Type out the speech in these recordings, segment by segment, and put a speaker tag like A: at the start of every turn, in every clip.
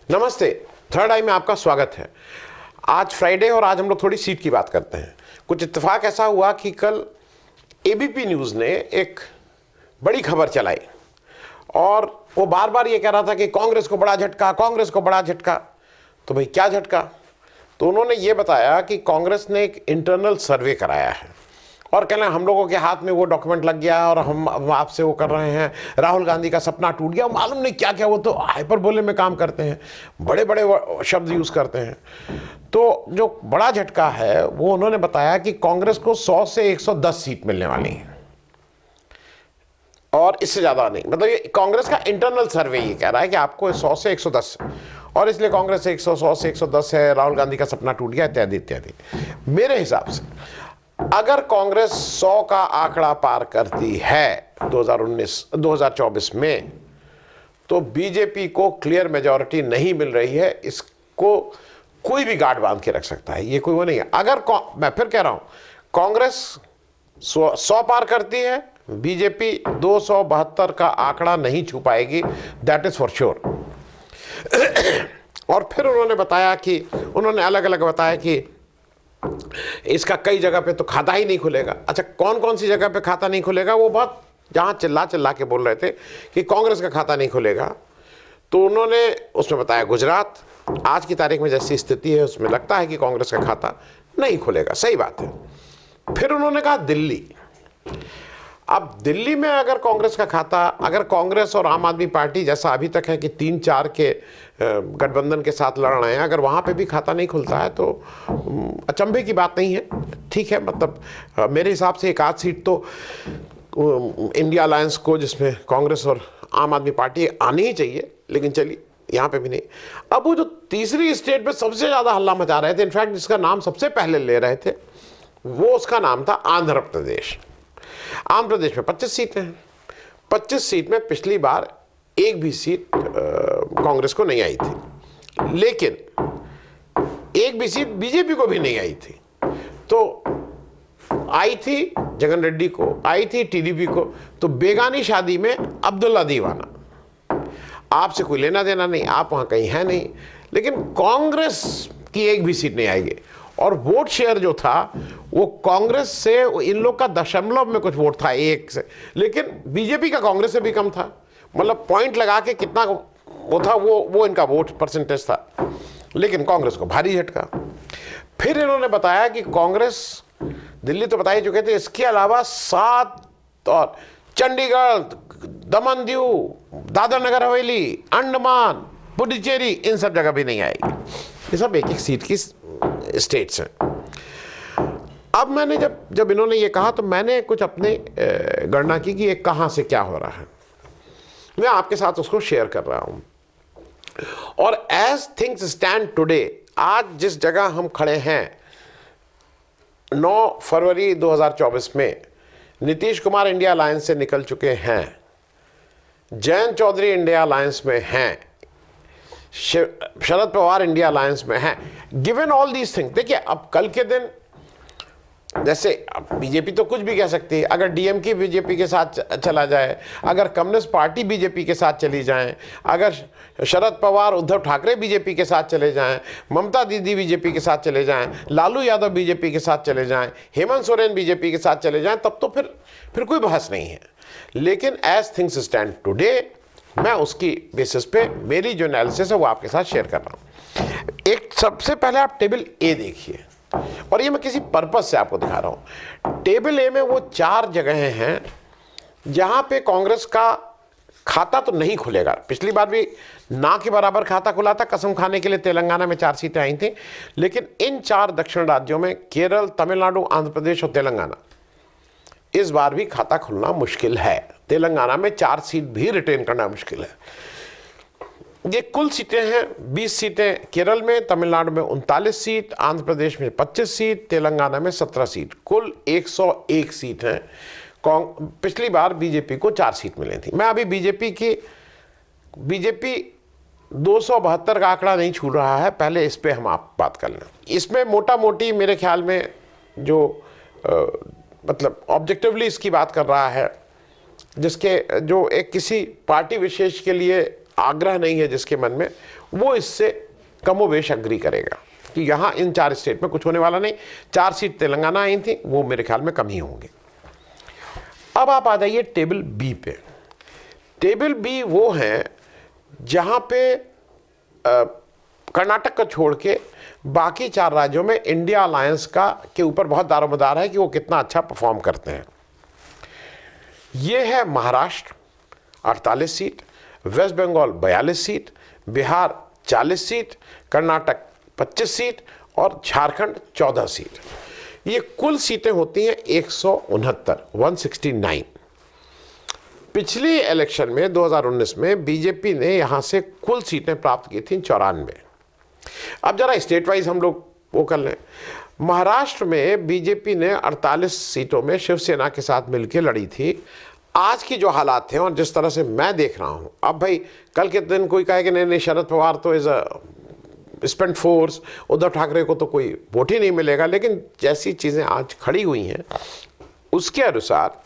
A: नमस्ते। थर्ड आई में आपका स्वागत है। आज फ्राइडे और आज हम लोग थोड़ी सीट की बात करते हैं। कुछ इत्तेफाक ऐसा हुआ कि कल एबीपी न्यूज़ ने एक बड़ी खबर चलाई और वो बार बार ये कह रहा था कि कांग्रेस को बड़ा झटका, कांग्रेस को बड़ा झटका। तो भाई क्या झटका? तो उन्होंने ये बताया कि कांग्रेस ने एक इंटरनल सर्वे कराया है और कहना हम लोगों के हाथ में वो डॉक्यूमेंट लग गया और हम आपसे वो कर रहे हैं, राहुल गांधी का सपना टूट गया, मालूम नहीं क्या क्या। वो तो हाइपरबोले में काम करते हैं, बड़े बड़े शब्द यूज़ करते हैं। तो जो बड़ा झटका है वो उन्होंने बताया कि कांग्रेस को 100 से 110 सीट मिलने वाली है और इससे ज़्यादा नहीं। मतलब ये कांग्रेस का इंटरनल सर्वे ये कह रहा है कि आपको 100 से 110, और इसलिए कांग्रेस 100 से 110 है, राहुल गांधी का सपना टूट गया, इत्यादि इत्यादि। मेरे हिसाब से अगर कांग्रेस 100 का आंकड़ा पार करती है 2024 में, तो बीजेपी को क्लियर मेजॉरिटी नहीं मिल रही है। इसको कोई भी गार्ड बांध के रख सकता है, ये कोई वो नहीं है। अगर मैं फिर कह रहा हूं, कांग्रेस 100 पार करती है, बीजेपी 272 का आंकड़ा नहीं छू पाएगी, दैट इज फॉर श्योर। और फिर उन्होंने बताया कि उन्होंने अलग अलग बताया कि इसका कई जगह पे तो खाता ही नहीं खुलेगा। अच्छा, कौन कौन सी जगह पे खाता नहीं खुलेगा? वो बहुत जहां चिल्ला चिल्ला के बोल रहे थे कि कांग्रेस का खाता नहीं खुलेगा, तो उन्होंने उसमें बताया गुजरात। आज की तारीख में जैसी स्थिति है उसमें लगता है कि कांग्रेस का खाता नहीं खुलेगा, सही बात है। फिर उन्होंने कहा दिल्ली। अब दिल्ली में अगर कांग्रेस का खाता, अगर कांग्रेस और आम आदमी पार्टी जैसा अभी तक है कि 3-4 के गठबंधन के साथ लड़ रहे हैं, अगर वहाँ पे भी खाता नहीं खुलता है तो अचंभे की बात नहीं है, ठीक है। मतलब मेरे हिसाब से एक आध सीट तो इंडिया अलायंस को, जिसमें कांग्रेस और आम आदमी पार्टी आनी ही चाहिए, लेकिन चलिए यहाँ पे भी नहीं। अब वो जो तीसरी स्टेट पे सबसे ज़्यादा हल्ला मचा रहे थे, इनफैक्ट जिसका नाम सबसे पहले ले रहे थे, वो उसका नाम था आंध्र प्रदेश। आंध्र प्रदेश में 25 सीटें हैं। 25 सीट में पिछली बार एक भी सीट कांग्रेस को नहीं आई थी, लेकिन एक भी सीट बीजेपी को भी नहीं आई थी। तो आई थी जगन रेड्डी को, आई थी टीडीपी को। तो बेगानी शादी में अब्दुल्ला दीवाना, आपसे कोई लेना देना नहीं, आप वहां कहीं है नहीं, लेकिन कांग्रेस की एक भी सीट नहीं आएगी। और वोट शेयर जो था वो कांग्रेस से, इन लोग का दशमलव में कुछ वोट था, 1 से, लेकिन बीजेपी का कांग्रेस से भी कम था। मतलब पॉइंट लगा के कितना वो था, वो इनका वोट परसेंटेज था, लेकिन कांग्रेस को भारी झटका। फिर इन्होंने बताया कि कांग्रेस, दिल्ली तो बता ही चुके थे, इसके अलावा 7 और चंडीगढ़, दमन दीव, दादर नगर हवेली, अंडमान, पुडुचेरी, इन सब जगह भी नहीं आएगी। ये सब एक एक सीट की स्टेट्स हैं। अब मैंने जब इन्होंने ये कहा तो मैंने कुछ अपने गणना की कि ये कहाँ से क्या हो रहा है, मैं आपके साथ उसको शेयर कर रहा हूं। और एज थिंग्स स्टैंड टुडे, आज जिस जगह हम खड़े हैं 9 फरवरी 2024 में, नीतीश कुमार इंडिया अलायंस से निकल चुके हैं, जयंत चौधरी इंडिया अलायंस में हैं, शरद पवार इंडिया अलायंस में हैं। गिवन ऑल दीज थिंग्स, देखिए अब कल के दिन जैसे बीजेपी तो कुछ भी कह सकती है, अगर डीएमके बीजेपी के साथ चला जाए, अगर कम्युनिस्ट पार्टी बीजेपी के साथ चली जाए, अगर शरद पवार उद्धव ठाकरे बीजेपी के साथ चले जाएं, ममता दीदी बीजेपी के साथ चले जाएं, लालू यादव बीजेपी के साथ चले जाएं, हेमंत सोरेन बीजेपी के साथ चले जाएं, तब तो फिर कोई बहस नहीं है। लेकिन एज थिंग्स स्टैंड टुडे, मैं उसकी बेसिस पे मेरी जो एनालिसिस है वो आपके साथ शेयर कर रहा हूँ। एक सबसे पहले आप टेबल ए देखिए, और ये मैं किसी पर्पस से आपको दिखा रहा हूँ। टेबल ए में वो 4 जगहें हैं जहां पे कांग्रेस का खाता तो नहीं खुलेगा। पिछली बार भी ना के बराबर खाता खुला था, कसम खाने के लिए तेलंगाना में 4 सीटें आई थी, लेकिन इन 4 दक्षिण राज्यों में केरल, तमिलनाडु, आंध्र प्रदेश और तेलंगाना, इस बार भी खाता खुलना मुश्किल है। तेलंगाना में 4 सीट भी रिटेन करना मुश्किल है। ये कुल सीटें हैं 20 सीटें केरल में, तमिलनाडु में 39 सीट, आंध्र प्रदेश में 25 सीट, तेलंगाना में 17 सीट, कुल 101 सीट हैं। पिछली बार बीजेपी को 4 सीट मिली थी। मैं अभी बीजेपी 272 का आंकड़ा नहीं छू रहा है, पहले इस पे हम आप बात कर लें। इसमें मोटा मोटी मेरे ख्याल में जो मतलब ऑब्जेक्टिवली इसकी बात कर रहा है, जिसके जो एक किसी पार्टी विशेष के लिए आग्रह नहीं है जिसके मन में, वो इससे कमोबेश अग्री करेगा कि यहाँ इन 4 स्टेट में कुछ होने वाला नहीं। 4 सीट तेलंगाना आई थी, वो मेरे ख्याल में कम ही होंगे। अब आप आ जाइए टेबल बी पे। टेबल बी वो है जहाँ पे कर्नाटक को छोड़ के बाकी 4 राज्यों में इंडिया अलायंस के ऊपर बहुत दारोमदार है कि वो कितना अच्छा परफॉर्म करते हैं। ये है Maharashtra 48 seat, West Bengal 42 seat, Bihar 40 seat, Karnataka 25 seat और झारखंड 14 सीट। ये कुल सीटें होती हैं 169। पिछली इलेक्शन में 2019 में बीजेपी ने यहां से कुल सीटें प्राप्त की थी 94। अब जरा स्टेट वाइज हम लोग वो कर लें। महाराष्ट्र में बीजेपी ने 48 सीटों में शिवसेना के साथ मिलकर लड़ी थी। आज की जो हालात थे और जिस तरह से मैं देख रहा हूं, अब भाई कल के दिन कोई कहे कि नहीं शरद पवार तो is a spent force, Uddhav Thackeray को तो कोई वोट ही नहीं मिलेगा, लेकिन जैसी चीज़ें आज खड़ी हुई हैं उसके अनुसार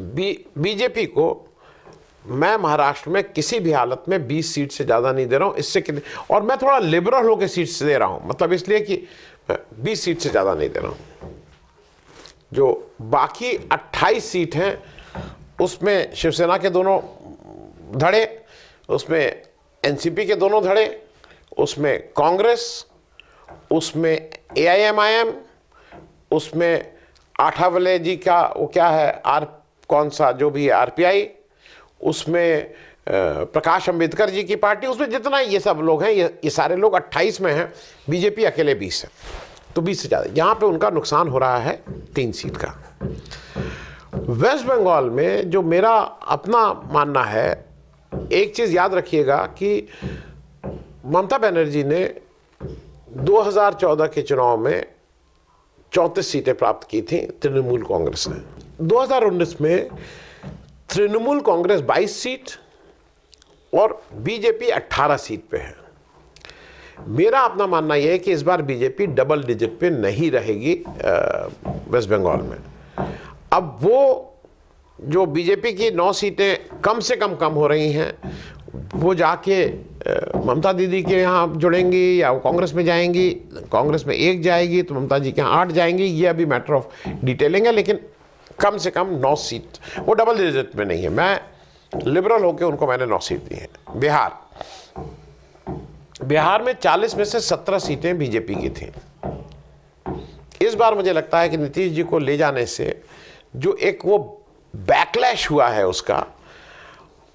A: बीजेपी को मैं महाराष्ट्र में किसी भी हालत में 20 सीट से ज़्यादा नहीं दे रहा हूँ। इससे कितने, और मैं थोड़ा लिबरल होकर सीट से दे रहा हूँ, मतलब इसलिए कि 20 सीट से ज़्यादा नहीं दे रहा हूँ। जो बाकी 28 सीट हैं उसमें शिवसेना के दोनों धड़े, उसमें एनसीपी के दोनों धड़े, उसमें कांग्रेस, उसमें एआईएमआईएम, उसमें आठावले जी का वो क्या है कौन सा जो भी आरपीआई, उसमें प्रकाश अंबेडकर जी की पार्टी, उसमें जितना ये सब लोग हैं ये सारे लोग 28 में हैं, बीजेपी अकेले 20 है, तो 20 से ज़्यादा। यहाँ पे उनका नुकसान हो रहा है 3 सीट का। वेस्ट बंगाल में जो मेरा अपना मानना है, एक चीज़ याद रखिएगा कि ममता बनर्जी ने 2014 के चुनाव में 34 सीटें प्राप्त की थी तृणमूल कांग्रेस ने। 2019 में तृणमूल कांग्रेस 22 सीट और बीजेपी 18 सीट पे है। मेरा अपना मानना यह है कि इस बार बीजेपी डबल डिजिट पे नहीं रहेगी वेस्ट बंगाल में। अब वो जो बीजेपी की 9 सीटें कम से कम हो रही हैं, वो जाके ममता दीदी के यहाँ जुड़ेंगी या वो कांग्रेस में जाएंगी, कांग्रेस में 1 जाएगी तो ममता जी के यहाँ 8 जाएंगी, ये अभी मैटर ऑफ डिटेलिंग है, लेकिन कम से कम 9 सीट, वो डबल डिजिट में नहीं है। मैं लिबरल होकर उनको मैंने 9 सीट दी है। बिहार में 40 में से 17 सीटें बीजेपी की थी। इस बार मुझे लगता है कि नीतीश जी को ले जाने से जो एक वो बैकलैश हुआ है उसका,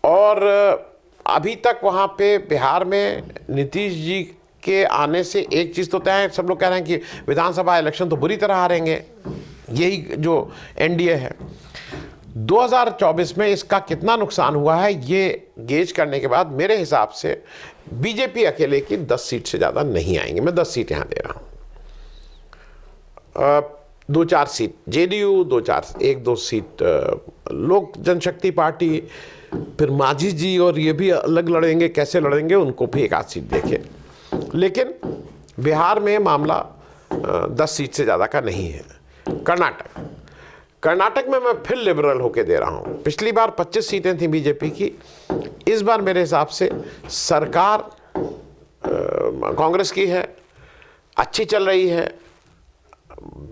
A: और अभी तक वहाँ पे बिहार में नीतीश जी के आने से एक चीज़ तो तय है, सब लोग कह रहे हैं कि विधानसभा इलेक्शन तो बुरी तरह हारेंगे, यही जो एनडीए है। 2024 में इसका कितना नुकसान हुआ है ये गेज करने के बाद मेरे हिसाब से बीजेपी अकेले की 10 सीट से ज़्यादा नहीं आएंगे। मैं 10 सीट यहाँ दे रहा हूँ। 2-4 सीट जेडीयू, 1-2 सीट लोक जनशक्ति पार्टी, फिर माझी जी और ये भी अलग लड़ेंगे, कैसे लड़ेंगे उनको भी 1-8 सीट देखे। लेकिन बिहार में मामला 10 सीट से ज़्यादा का नहीं है। कर्नाटक में मैं फिर लिबरल होके दे रहा हूँ। पिछली बार 25 सीटें थी बीजेपी की, इस बार मेरे हिसाब से सरकार कांग्रेस की है, अच्छी चल रही है।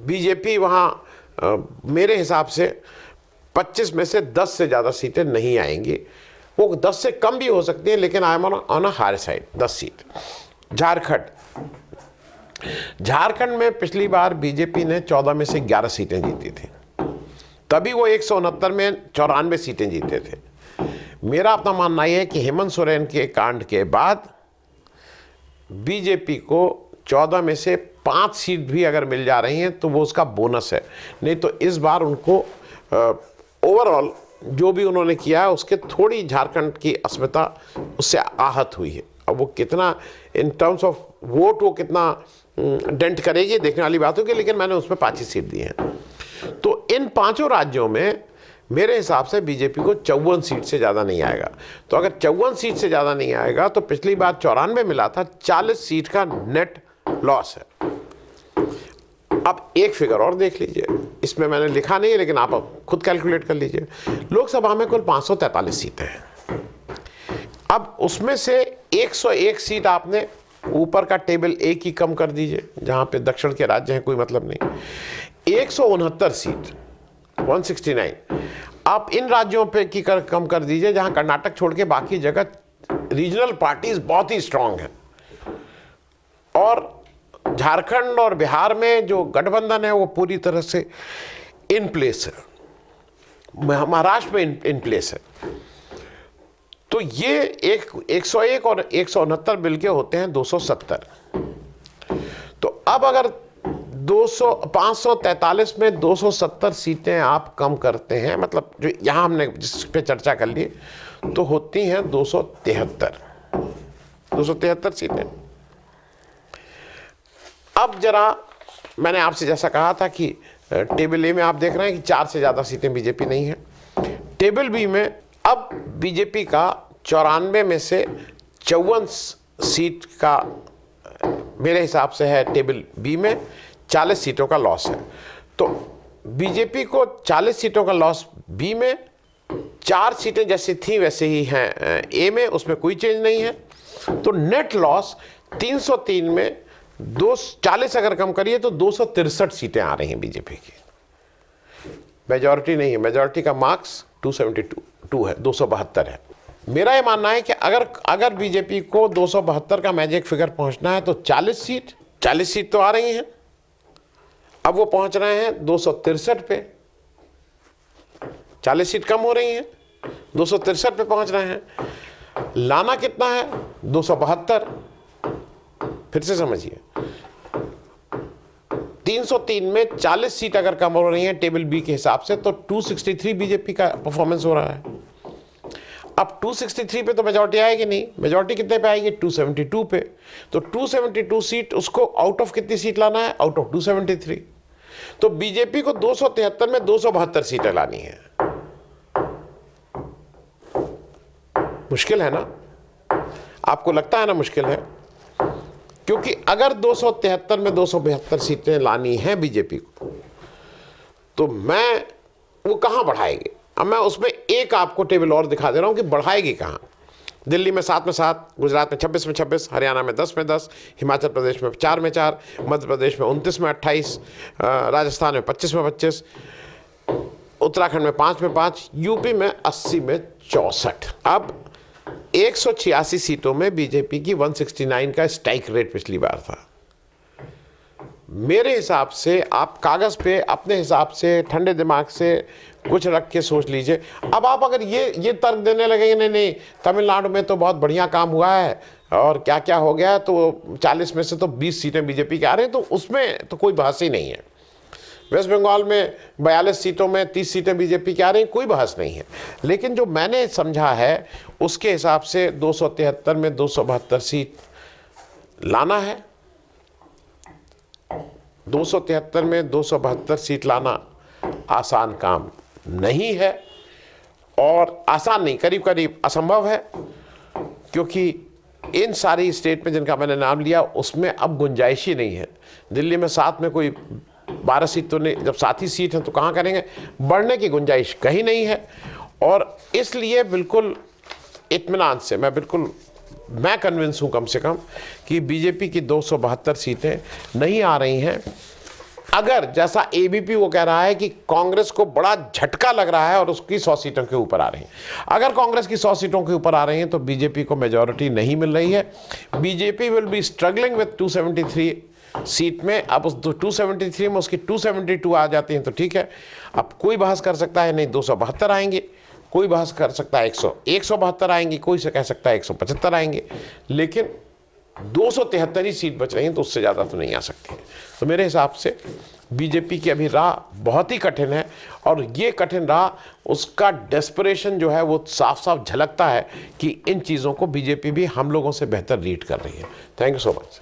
A: बीजेपी वहाँ मेरे हिसाब से 25 में से 10 से ज़्यादा सीटें नहीं आएंगी, वो 10 से कम भी हो सकती हैं, लेकिन I am on a higher side 10 seat. Jharkhand में पिछली बार बीजेपी ने 14 में से 11 सीटें जीती थी, तभी वो 169 में 94 सीटें जीते थे। मेरा अपना मानना यह है कि हेमंत सोरेन के कांड के बाद बीजेपी को 14 में से 5 सीट भी अगर मिल जा रही हैं तो वो उसका बोनस है, नहीं तो इस बार उनको ओवरऑल जो भी उन्होंने किया है उसके थोड़ी झारखंड की अस्मिता उससे आहत हुई है। अब वो कितना इन टर्म्स ऑफ वोट वो कितना डेंट करेगी देखने वाली बात होगी, लेकिन मैंने उसमें 5 ही सीट दी हैं। तो इन 5 राज्यों में मेरे हिसाब से बीजेपी को 54 सीट से ज़्यादा नहीं आएगा। तो अगर 54 सीट से ज़्यादा नहीं आएगा तो पिछली बार 94 मिला था, 40 सीट का नेट लॉस है। अब एक फिगर और देख लीजिए, इसमें मैंने लिखा नहीं है लेकिन आप खुद कैलकुलेट कर लीजिए। लोकसभा में कुल 543 सीटें हैं। अब उसमें से 101 सीट आपने ऊपर का टेबल ए की कम कर दीजिए, जहां पे दक्षिण के राज्य हैं, कोई मतलब नहीं। 169 सीट 169 आप इन राज्यों पे की कम कर दीजिए जहां कर्नाटक छोड़ के बाकी जगह रीजनल पार्टीज बहुत ही स्ट्रांग हैं। और झारखंड और बिहार में जो गठबंधन है वो पूरी तरह से इन प्लेस है, महाराष्ट्र में इन प्लेस है। तो ये 101 और 169 मिल के होते हैं 270। तो अब अगर 543 में 270 सीटें आप कम करते हैं, मतलब जो यहाँ हमने जिस पे चर्चा कर ली, तो होती हैं 273 सीटें। अब जरा मैंने आपसे जैसा कहा था कि टेबल ए में आप देख रहे हैं कि 4 से ज़्यादा सीटें बीजेपी नहीं है। टेबल बी में अब बीजेपी का 94 में से 54 सीट का मेरे हिसाब से है टेबल बी में, 40 सीटों का लॉस है। तो बीजेपी को 40 सीटों का लॉस बी में, 4 सीटें जैसी थी वैसे ही हैं ए में, उसमें कोई चेंज नहीं है। तो नेट लॉस 303 में 40 अगर कम करिए तो 263 सीटें आ रही हैं बीजेपी की। मेजॉरिटी नहीं है, मेजॉरिटी का मार्क्स 272 है, 272 है। मेरा ये मानना है कि अगर बीजेपी को 272 का मैजिक फिगर पहुंचना है तो 40 सीट तो आ रही हैं, अब वो पहुंच रहे हैं 263 पे। 40 सीट कम हो रही हैं, 263 पे पहुंच रहे हैं। लाना कितना है? 272। फिर से समझिए, 303 में 40 सीट अगर कम हो रही हैं टेबल बी के हिसाब से, तो 263 बीजेपी का परफॉर्मेंस हो रहा है। अब 263 पे तो मेजॉरिटी आएगी नहीं, मेजॉरिटी कितने पे आएगी? 272 पे। तो 272 सीट, उसको आउट ऑफ कितनी सीट लाना है? Out of 273। तो बीजेपी को 273 में 272 सीटें लानी है। मुश्किल है ना? आपको लगता है ना मुश्किल है? क्योंकि अगर 273 में 272 सीटें लानी है बीजेपी को, तो वो कहां बढ़ाएगी? अब मैं उसमें एक आपको टेबल और दिखा दे रहा हूं कि बढ़ाएगी कहां। दिल्ली में 7 में 7, गुजरात में 26 में 26, हरियाणा में 10 में 10, हिमाचल प्रदेश में 4 में 4, मध्य प्रदेश में 29 में 28, राजस्थान में 25 में 25, उत्तराखंड में 5 में 5, यूपी में 80 में 64। अब 186 सीटों में बीजेपी की 169 का स्ट्राइक रेट पिछली बार था। मेरे हिसाब से आप कागज पे अपने हिसाब से ठंडे दिमाग से कुछ रख के सोच लीजिए। अब आप अगर ये तर्क देने लगेंगे नहीं तमिलनाडु में तो बहुत बढ़िया काम हुआ है और क्या क्या हो गया, तो 40 में से तो 20 सीटें बीजेपी के आ रही हैं, तो उसमें तो कोई बहस ही नहीं है। वेस्ट बंगाल में 42 सीटों में 30 सीटें बीजेपी की आ रही हैं, कोई बहस नहीं है। लेकिन जो मैंने समझा है उसके हिसाब से 273 में 272 सीट लाना है। 273 में 272 सीट लाना आसान काम नहीं है, और आसान नहीं, करीब करीब असंभव है, क्योंकि इन सारी स्टेट में जिनका मैंने नाम लिया उसमें अब गुंजाइश ही नहीं है। दिल्ली में 7 में कोई 12 सीट तो नहीं, जब 7 ही सीट हैं तो कहाँ करेंगे? बढ़ने की गुंजाइश कहीं नहीं है। और इसलिए बिल्कुल इत्मीनान से मैं कन्विंस हूँ कम से कम कि बीजेपी की 272 सीटें नहीं आ रही हैं। अगर जैसा एबीपी वो कह रहा है कि कांग्रेस को बड़ा झटका लग रहा है और उसकी 100 सीटों के ऊपर आ रही हैं, अगर कांग्रेस की 100 सीटों के ऊपर आ रही हैं तो बीजेपी को मेजॉरिटी नहीं मिल रही है। BJP will be struggling with 273 seat में। अब उस 273 में उसकी 272 आ जाती हैं तो ठीक है, अब कोई बहस कर सकता है नहीं 272 आएंगे, कोई बहस कर सकता है 172 आएंगी, कोई से कह सकता है 175 आएंगे, लेकिन 273 ही सीट बच रही हैं, तो उससे ज़्यादा तो नहीं आ सकती। तो मेरे हिसाब से बीजेपी की अभी राह बहुत ही कठिन है, और ये कठिन राह, उसका डेस्परेशन जो है वो साफ साफ झलकता है कि इन चीज़ों को बीजेपी भी हम लोगों से बेहतर रीड कर रही है। Thank you so much.